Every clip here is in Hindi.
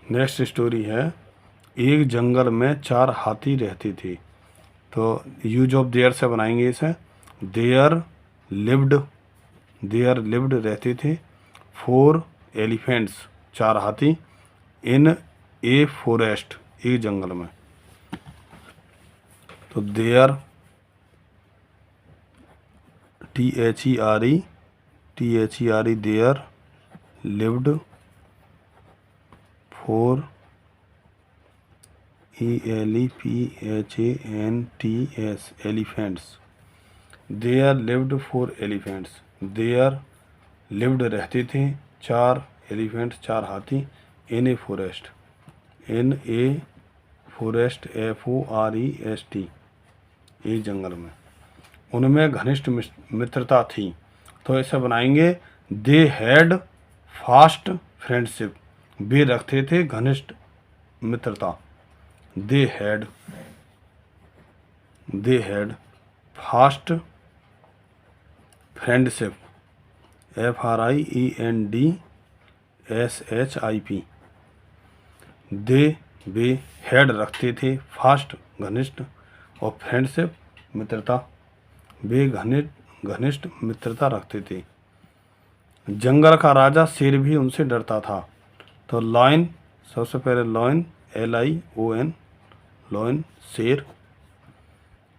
नेक्स्ट स्टोरी है, एक जंगल में 4 हाथी रहते थे। तो यूज ऑफ देयर से बनाएंगे इसे। देयर लिव्ड रहते थे 4 एलिफेंट्स 4 हाथी इन ए फॉरेस्ट एक जंगल में। तो there THERE there lived 4 ELEPHANTS elephants. There lived 4 elephants. There lived रहते थे 4 एलिफेंट्स 4 हाथी इन ए फॉरेस्ट FOREST एक जंगल में। उनमें घनिष्ठ मित्रता थी। तो इसे बनाएंगे दे हैड फास्ट फ्रेंडशिप। वे रखते थे घनिष्ठ मित्रता। They had fast friendship FRIENDSHIP। Way had रखते थे फास्ट घनिष्ठ और फ्रेंडशिप मित्रता। वे घनिष्ठ मित्रता रखते थे। जंगल का राजा शेर भी उनसे डरता था। तो लॉयन, सबसे पहले लॉयन LION लॉयन शेर,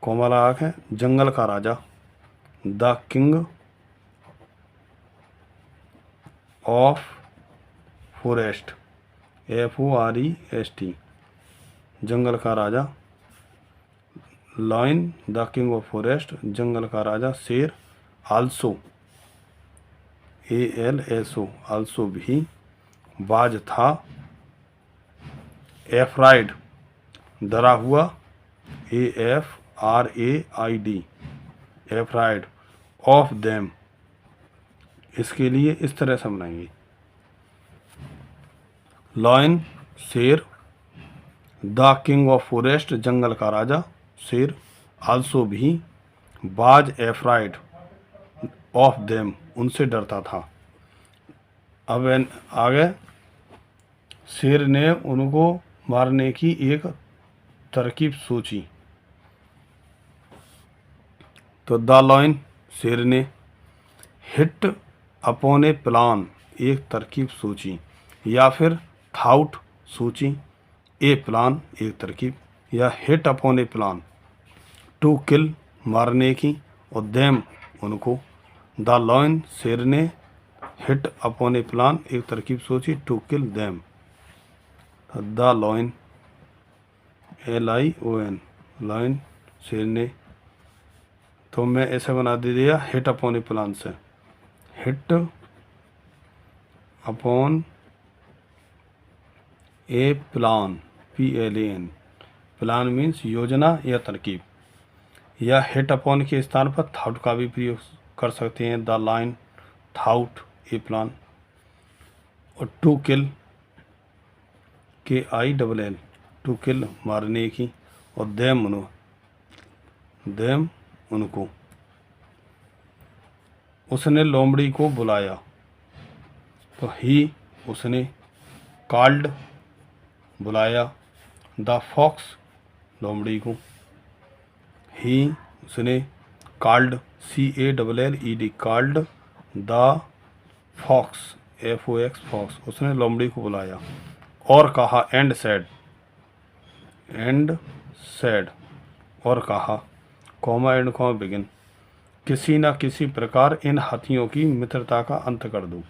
कोमल आँख है। जंगल का राजा the king of forest FOREST जंगल का राजा। Lion the king of forest जंगल का राजा। शेर आल्सो ALSO आल्सो भी। बाज था एफ्राइड डरा हुआ AFRAID एफ्राइड ऑफ देम। इसके लिए इस तरह से बनाएंगे। लॉयन शेर, द किंग ऑफ फॉरेस्ट जंगल का राजा शेर, आल्सो भी, बाज एफ्राइड ऑफ देम उनसे डरता था। अब आगे शेर ने उनको मारने की एक तरकीब सोची। तो द लॉयन शेर ने हिट अपॉन ए प्लान एक तरकीब सोची, या फिर थाउट सोची, ए प्लान एक तरकीब, या hit upon a plan to kill मारने की, और देम उनको। द लॉयन शेर ने हिट अपॉन ए प्लान एक तरकीब सोची to kill them. The lion LION lion शेर ने। तो मैं ऐसे बना दे दिया हिट अपॉन ए प्लान से। Hit upon a plan PLAN plan means योजना या तरकीब, या हिट अपॉन के स्थान पर थाउट का भी प्रयोग कर सकते हैं। The lion thought a plan. और to kill KILL to kill मारने की, और देम उनको। उसने लोमड़ी को बुलाया। तो ही उसने, कॉल्ड बुलाया, द फॉक्स लोमड़ी को। ही उसने, called CALLED called the fox FOX fox उसने लोमड़ी को बुलाया। और कहा एंड सेड और कहा, कॉमा एंड कॉमा बिगिन, किसी न किसी प्रकार इन हाथियों की मित्रता का अंत कर दूं।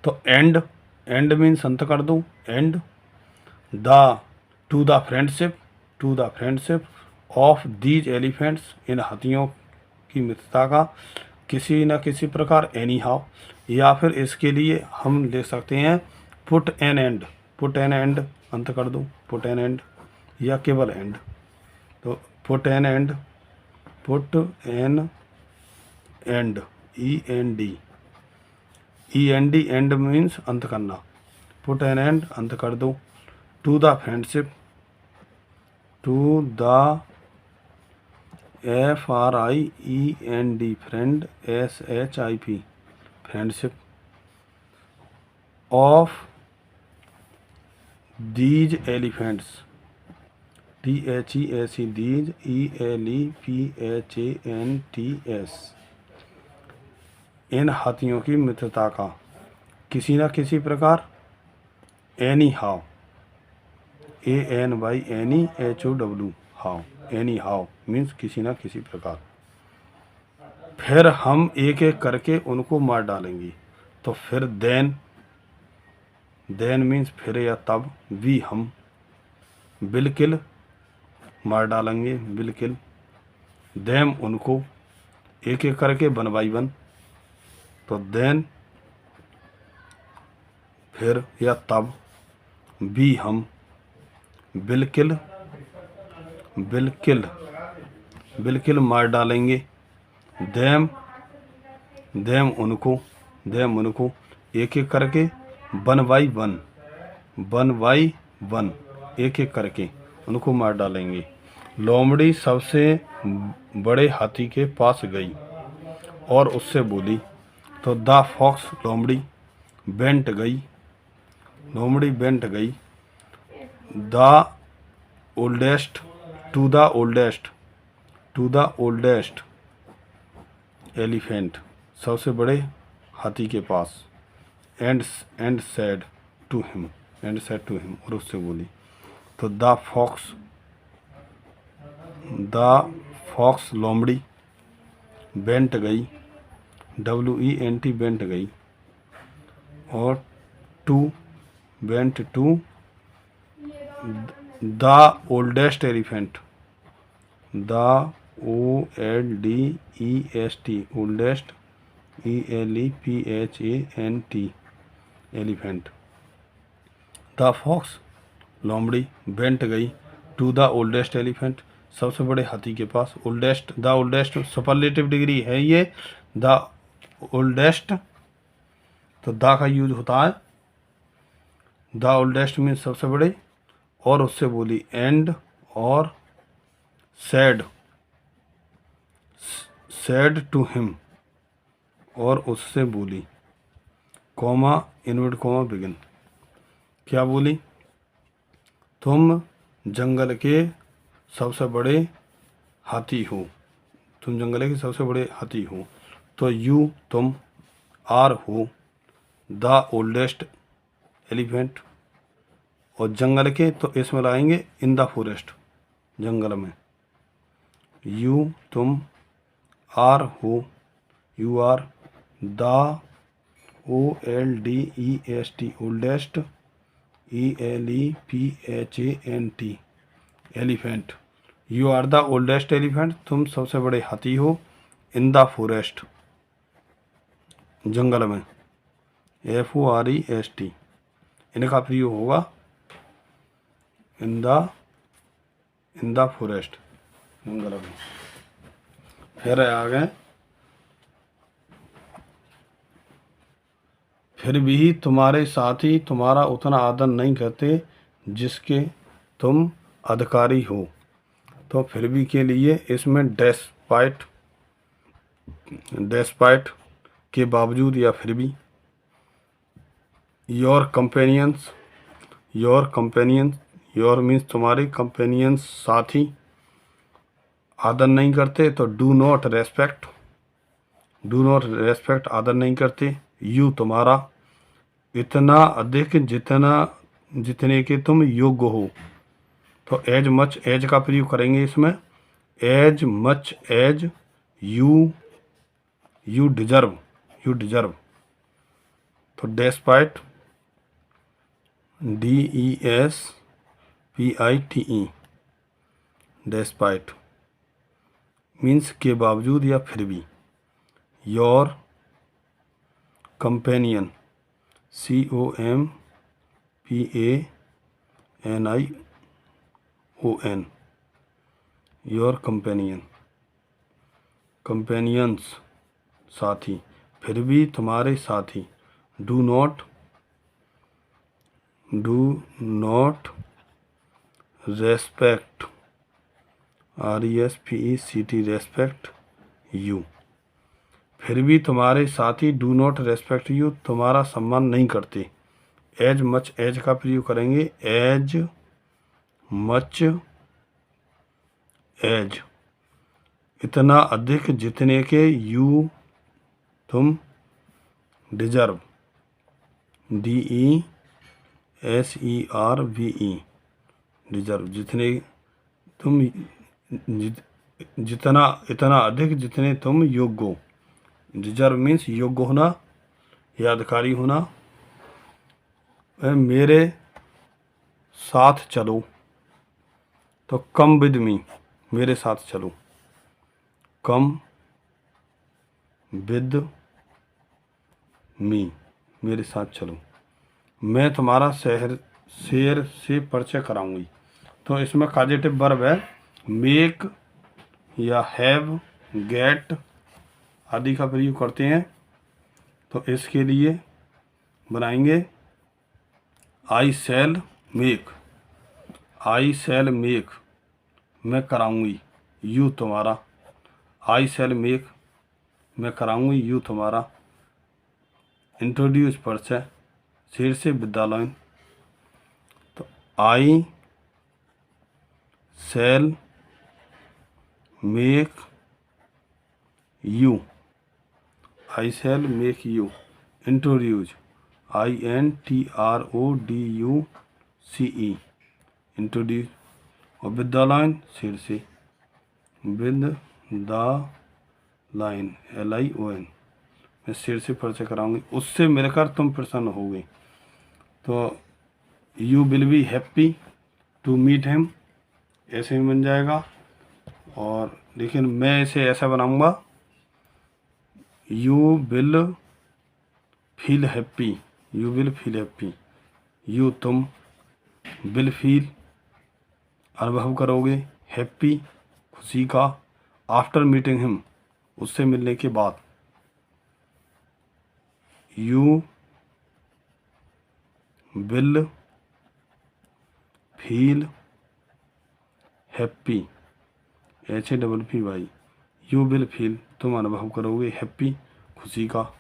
तो एंड मीन्स अंत कर दूं। End to the friendship of these elephants इन हाथियों की मित्रता का किसी न किसी प्रकार एनी हाउ, या फिर इसके लिए हम ले सकते हैं पुट एन एंड अंत कर दूं, पुट एन एंड, या केवल एंड। तो put an end END end means अंत करना। पुट एन एंड अंत कर दो to the friendship, to the FRIEND friend SHIP friendship of these elephants, DHEAC, these ELEPHANTS, इन हाथियों की मित्रता का किसी न किसी प्रकार, anyhow, ANYNEHOW, how, anyhow means किसी न किसी प्रकार। फिर हम एक एक करके उनको मार डालेंगे। तो फिर देन मीन्स फिर या तब, वी हम, बिल्किल मार डालेंगे, बिल्किल, देम उनको, एक एक करके, वन बाई वन। तो देन फिर या तब, वी हम, बिल्किल बिल्किल बिल्किल मार डालेंगे, देम उनको, एक एक करके, वन बाई वन, एक एक करके उनको मार डालेंगे। लोमड़ी सबसे बड़े हाथी के पास गई और उससे बोली। तो द फॉक्स, लोमड़ी बेंट गई, लोमड़ी बेंट गई, the oldest, to the oldest elephant, सबसे बड़े हाथी के पास, एंड सेड टू हिम, और उससे बोली। तो द फॉक्स, लोमड़ी बेंट गई, WENT बेंट गई, और bent to the oldest elephant, the OLDEST, oldest ELEPHANT elephant. The fox, लोमड़ी बेंट गई टू द ओल्डेस्ट एलिफेंट, सबसे बड़े हाथी के पास। Oldest, the oldest superlative degree है ये, द ओल्डेस्ट, तो द का यूज होता है, द ओल्डेस्ट मीन सबसे बड़े, और उससे बोली, एंड और सेड टू हिम, और उससे बोली, कॉमा इनवर्ट कॉमा बिगिन, क्या बोली? तुम जंगल के सबसे बड़े हाथी हो, तुम जंगल के सबसे बड़े हाथी हो। तो यू, तुम, आर हो द ओल्डेस्ट एलिफेंट, और जंगल के, तो इसमें लाएंगे इन द फॉरेस्ट, जंगल में। यू, तुम, आर हो, you are the OLDEST, oldest ELEPHANT elephant, you are the oldest elephant, तुम सबसे बड़े हाथी हो, इन द फॉरेस्ट, जंगल में, FOREST, इनका प्रयोग होगा इन द फॉरेस्ट, जंगल में। फिर आगे, फिर भी तुम्हारे साथी तुम्हारा उतना आदर नहीं करते जिसके तुम अधिकारी हो। तो फिर भी के लिए इसमें डेस्पाइट के बावजूद या फिर भी, योर कंपेनियंस, योर मीन्स तुम्हारे, कंपेनियंस साथी आदर नहीं करते, तो डू नॉट रेस्पेक्ट आदर नहीं करते। यू, तुम्हारा, इतना अधिक जितने के तुम योग्य हो। तो एज मच, एज का प्रयोग करेंगे इसमें, as much as you deserve, तो डेस्पाइट, DESPITE, डेस्पाइट मीन्स के बावजूद या फिर भी। Your companion, COMPANION, your companions साथी, फिर भी तुम्हारे साथी। Do not respect, RESPECT, respect you, फिर भी तुम्हारे साथी डू नॉट रेस्पेक्ट यू, तुम्हारा सम्मान नहीं करते। एज मच एज का प्रयोग करेंगे, एज मच एज, इतना अधिक जितने के, यू तुम, डिजर्व, DESERVE, डिजर्व, जितने तुम, जितना, इतना अधिक जितने तुम योग्य हो। डिजर्व मीन्स योग्य होना या अधिकारी होना। मेरे साथ चलो, तो कम विद मी, मेरे साथ चलो, कम विद मी, मेरे साथ चलो। मैं तुम्हारा शेर से परिचय कराऊंगी। तो इसमें कॉजेटिव वर्ब है, मेक या हैव, गेट आदि का प्रयोग करते हैं। तो इसके लिए बनाएंगे आई शैल मेक, आई शैल मेक, मैं कराऊंगी, यू तुम्हारा, आई शैल मेक, मैं कराऊंगी यू तुम्हारा, इंट्रोड्यूस परिचय, शेर से विद्यालय। तो I shall make you, I shall make you introduce, INTRODUCE, introduce. और विद्यालय शेर से, विद द लाइन, LION, मैं शेर से परिचय कराऊंगी, उससे मिलकर तुम प्रसन्न होगे। तो you will be happy to meet him, ऐसे ही बन जाएगा। और लेकिन मैं इसे ऐसा बनाऊंगा, you will feel happy, you will feel happy, you तुम, विल फील अनुभव करोगे, हैप्पी खुशी का, आफ्टर मीटिंग हिम, उससे मिलने के बाद, you will feel happy, HAPPY, you will feel तुम अनुभव करोगे, हैप्पी खुशी का,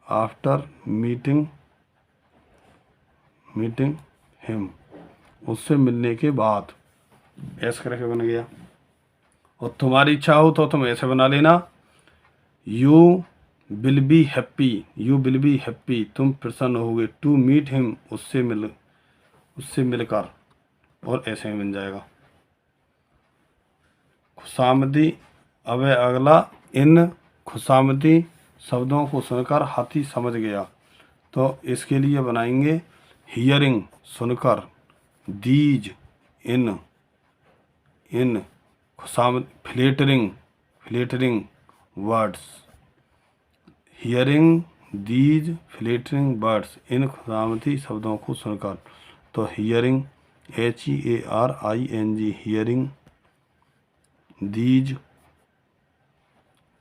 आफ्टर मीटिंग हिम, उससे मिलने के बाद, ऐसा करके बन गया। और तुम्हारी इच्छा हो तो तुम ऐसे बना लेना, you will be happy, you will be happy, तुम प्रसन्न होगे, टू मीट हिम, उससे मिलकर, और ऐसे ही बन जाएगा। खुशामदी, अब अगला, इन खुशामदी शब्दों को सुनकर हाथी समझ गया। तो इसके लिए बनाएंगे हियरिंग सुनकर, दीज इन खुशामद, flattering words, hearing these flattering words, इन खुशामदी शब्दों को सुनकर। तो hearing, HEARING, hearing, these,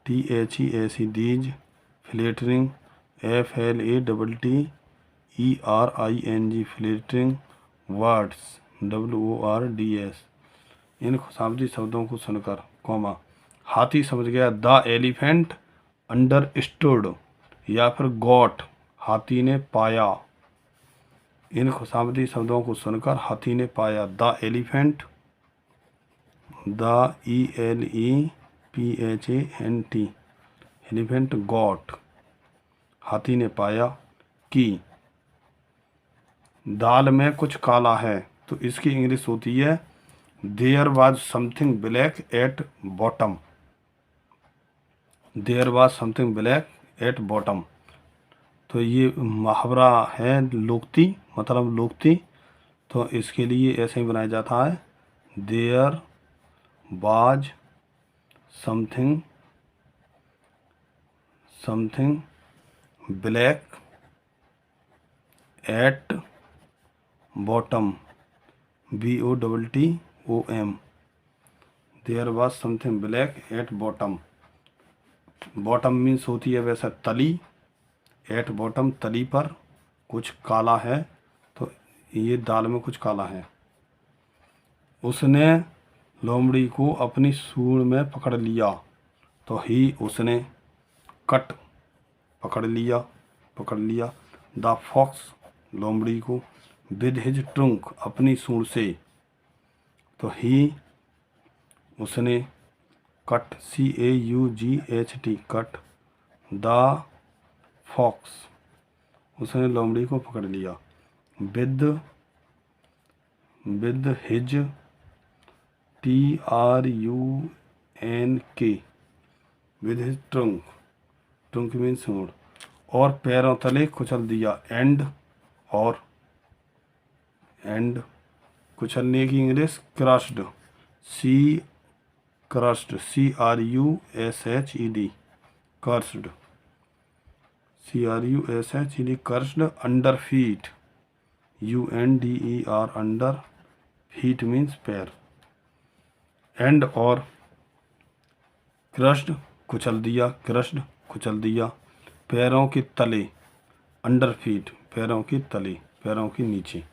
THEAC, these, flattering, FLATTERING, flattering words, WORDS, इन खुशामदी शब्दों को सुनकर, कॉमा, हाथी समझ गया, द एलिफेंट अंडरस्टूड, या फिर गॉट, हाथी ने पाया, इन खुशामदी शब्दों को सुनकर हाथी ने पाया, the elephant, the ELEPHANT, elephant got, हाथी ने पाया कि दाल में कुछ काला है। तो इसकी इंग्लिश होती है, there was something black at bottom, there was something black at bottom. तो ये मुहावरा है, लोकती, मतलब लोकती। तो इसके लिए ऐसे ही बनाया जाता है, there was something black at bottom, BOTTOM, there was something black at bottom. Bottom means होती है वैसे तली, एट बॉटम तली पर कुछ काला है, तो ये दाल में कुछ काला है। उसने लोमड़ी को अपनी सूंड में पकड़ लिया, तो ही उसने कट पकड़ लिया, पकड़ लिया। द फॉक्स लोमड़ी को विद हिज ट्रंक अपनी सूंड से, तो ही उसने caught CAUGHT caught the fox उसने लोमड़ी को पकड़ लिया। With his TRUNK with his trunk mean सूंड, और पैरों तले कुचल दिया। एंड कुचलने की English crushed, CRUSHED crushed under feet, UNDER under, feet means पैर। एंड और क्रश्ड कुचल दिया, पैरों के तले, अंडर फीट पैरों के तले, पैरों के नीचे।